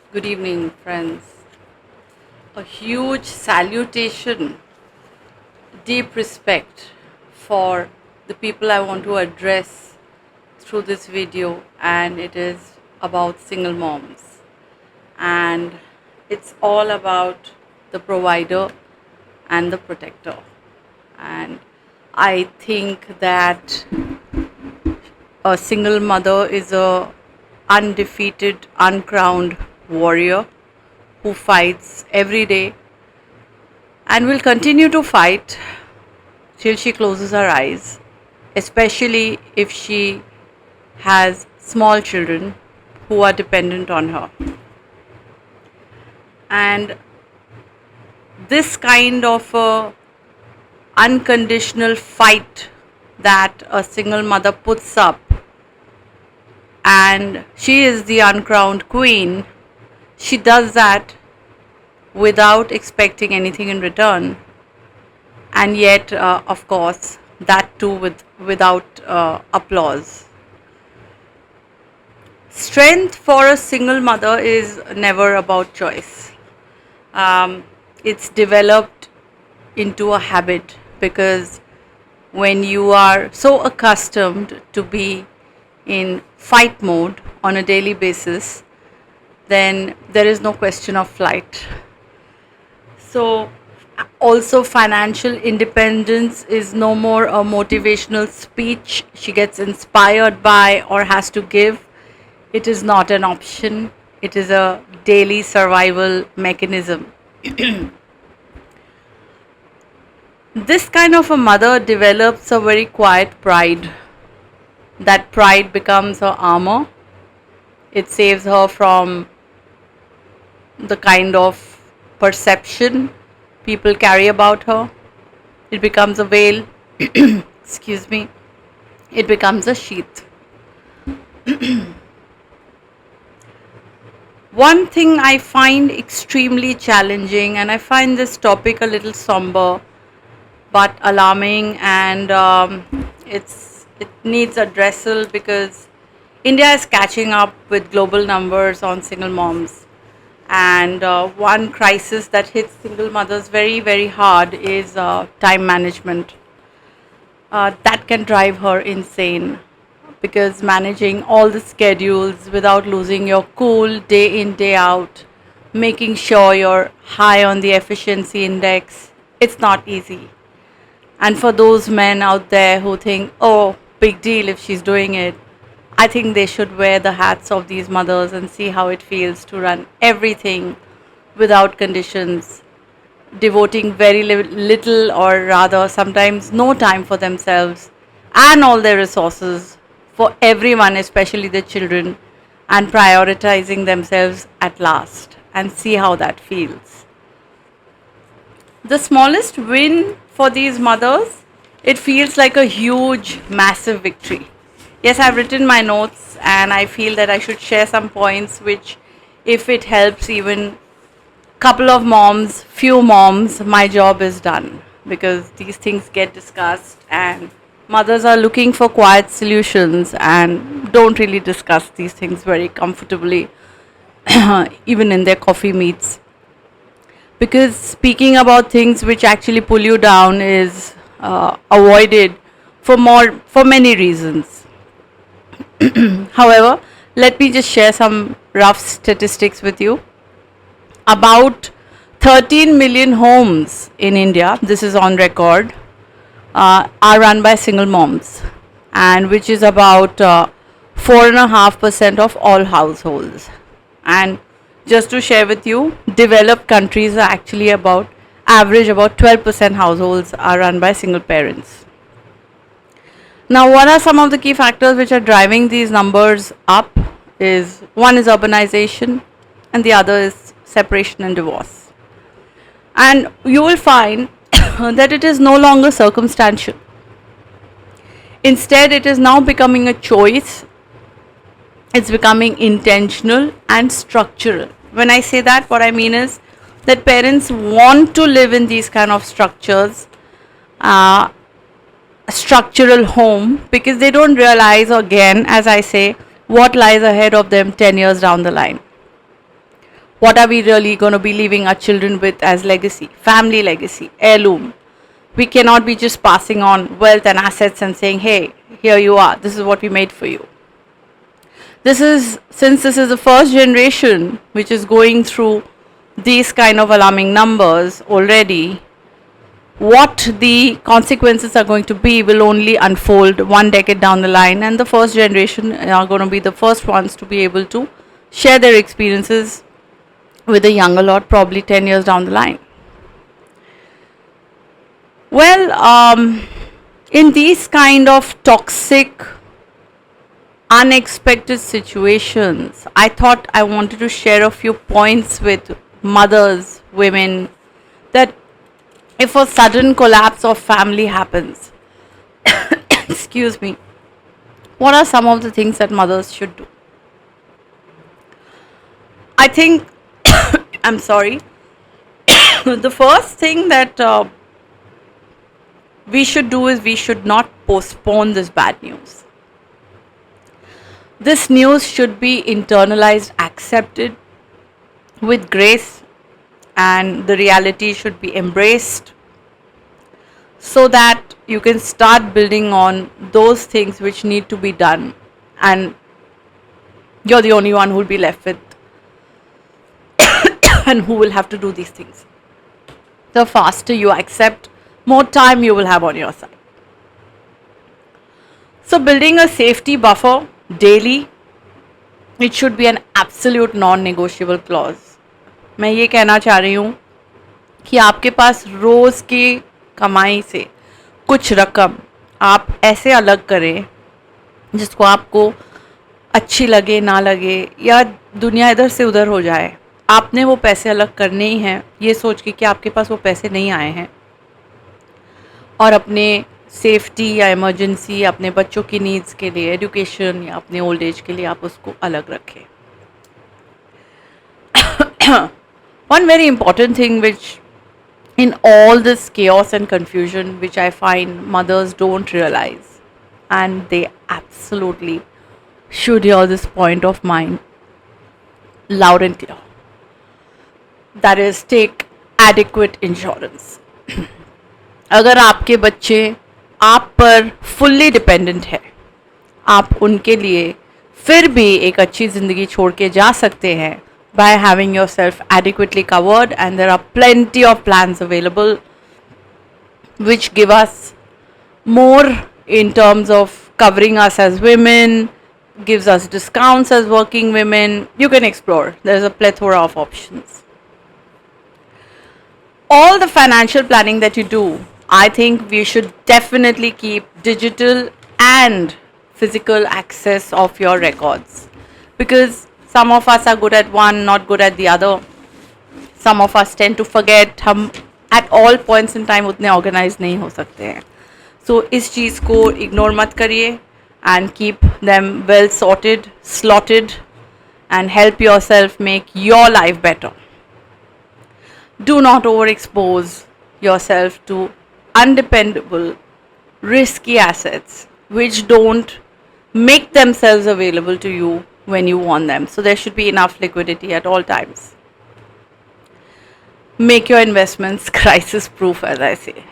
Good evening, friends. A huge salutation, deep respect for the people I want to address through this video, and it is about single moms. And it's all about the provider and the protector. And I think that a single mother is a undefeated, uncrowned warrior who fights every day and will continue to fight till she closes her eyes, especially if she has small children who are dependent on her. And this kind of a unconditional fight that a single mother puts up, and she is the uncrowned queen, she does that without expecting anything in return, and yet of course that too without applause. Strength for a single mother is never about choice. It's developed into a habit, because when you are so accustomed to be in fight mode on a daily basis, then there is no question of flight. So also, financial independence is no more a motivational speech she gets inspired by or has to give. It is not an option, it is a daily survival mechanism. This kind of a mother develops a very quiet pride. That pride becomes her armor. It saves her from the kind of perception people carry about her. It becomes a veil. Excuse me. It becomes a sheath. One thing I find extremely challenging, and I find this topic a little somber but alarming, and it needs addressal, because India is catching up with global numbers on single moms. And one crisis that hits single mothers very, very hard is time management. That can drive her insane, because managing all the schedules without losing your cool day in, day out, making sure you're high on the efficiency index, it's not easy. And for those men out there who think, oh, big deal if she's doing it, I think they should wear the hats of these mothers and see how it feels to run everything without conditions, devoting very little, or rather sometimes no time for themselves and all their resources for everyone, especially the children, and prioritizing themselves at last, and see how that feels. The smallest win for these mothers, it feels like a huge, massive victory. Yes, I've written my notes, and I feel that I should share some points which, if it helps even couple of moms, few moms, my job is done, because these things get discussed and mothers are looking for quiet solutions and don't really discuss these things very comfortably, even in their coffee meets. Because speaking about things which actually pull you down is avoided for many reasons. However, let me just share some rough statistics with you. About 13 million homes in India, this is on record, are run by single moms, and which is about 4.5% of all households. And just to share with you, developed countries are actually about average about 12% households are run by single parents. Now, what are some of the key factors which are driving these numbers up? Is one is urbanization, and the other is separation and divorce. And you will find that it is no longer circumstantial. Instead, it is now becoming a choice. It's becoming intentional and structural. When I say that, what I mean is that parents want to live in these kind of structures, a structural home, because they don't realize, again, as I say, what lies ahead of them 10 years down the line. What are we really going to be leaving our children with as legacy? Family legacy, heirloom. We cannot be just passing on wealth and assets and saying, hey, here you are, this is what we made for you. Since this is the first generation which is going through these kind of alarming numbers already, what the consequences are going to be will only unfold one decade down the line, and the first generation are going to be the first ones to be able to share their experiences with the younger lot, probably 10 years down the line. Well, in these kind of toxic, unexpected situations, I thought I wanted to share a few points with mothers, women, that if a sudden collapse of family happens, excuse me, what are some of the things that mothers should do? I think, I'm sorry, the first thing that we should do is we should not postpone this bad news. This news should be internalized, accepted with grace, and the reality should be embraced so that you can start building on those things which need to be done, and you're the only one who will be left with and who will have to do these things. The faster you accept, more time you will have on your side. So building a safety buffer daily, it should be an absolute non-negotiable clause. मैं ये कहना चाह रही हूँ कि आपके पास रोज़ की कमाई से कुछ रकम आप ऐसे अलग करें जिसको आपको अच्छी लगे ना लगे या दुनिया इधर से उधर हो जाए, आपने वो पैसे अलग करने ही हैं ये सोच के कि आपके पास वो पैसे नहीं आए हैं, और अपने सेफ्टी या इमरजेंसी, अपने बच्चों की नीड्स के लिए, एजुकेशन या अपने ओल्ड एज के लिए आप उसको अलग रखें. One very important thing which in all this chaos and confusion which I find mothers don't realize, and they absolutely should hear this point of mine loud and clear, that is, take adequate insurance. अगर आपके बच्चे आप पर fully dependent है, आप उनके लिए फिर भी एक अच्छी ज़िंदगी छोड़ के जा सकते हैं by having yourself adequately covered, and there are plenty of plans available which give us more in terms of covering us as women, gives us discounts as working women. You can explore. There's a plethora of options. All the financial planning that you do, I think we should definitely keep digital and physical access of your records, because some of us are good at one, not good at the other. Some of us tend to forget. हम at all points in time उतने organized नहीं हो सकते हैं. So इस चीज़ को ignore मत करिए and keep them well sorted, slotted, and help yourself make your life better. Do not overexpose yourself to undependable, risky assets which don't make themselves available to you when you want them. So there should be enough liquidity at all times. Make your investments crisis proof, as I say.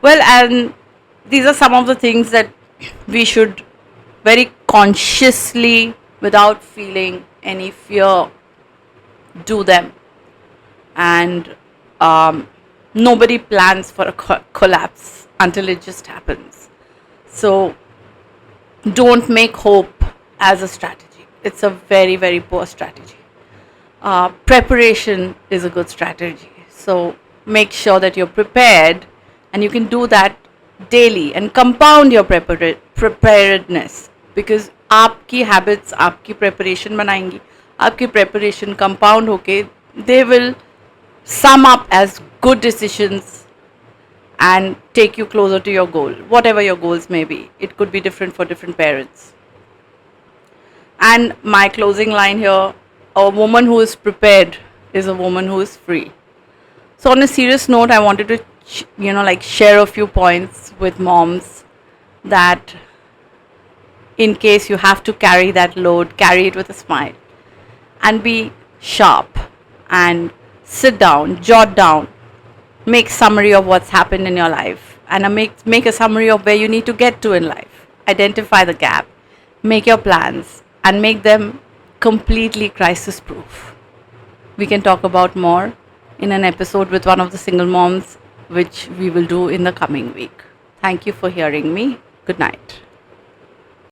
Well, and these are some of the things that we should very consciously, without feeling any fear, do them. And nobody plans for a collapse until it just happens. So don't make hope as a strategy. It's a very, very poor strategy. Preparation is a good strategy. So make sure that you're prepared, and you can do that daily and compound your preparedness, because आपकी habits आपकी preparation बनाएंगी, आपकी preparation compound होके they will sum up as good decisions and take you closer to your goal, whatever your goals may be. It could be different for different parents. And my closing line here, a woman who is prepared is a woman who is free. So on a serious note, I wanted to share a few points with moms, that in case you have to carry that load, carry it with a smile and be sharp and sit down, jot down, make summary of what's happened in your life, and make a summary of where you need to get to in life. Identify the gap, make your plans, and make them completely crisis proof. We can talk about more in an episode with one of the single moms, which we will do in the coming week. Thank you for hearing me. Good night.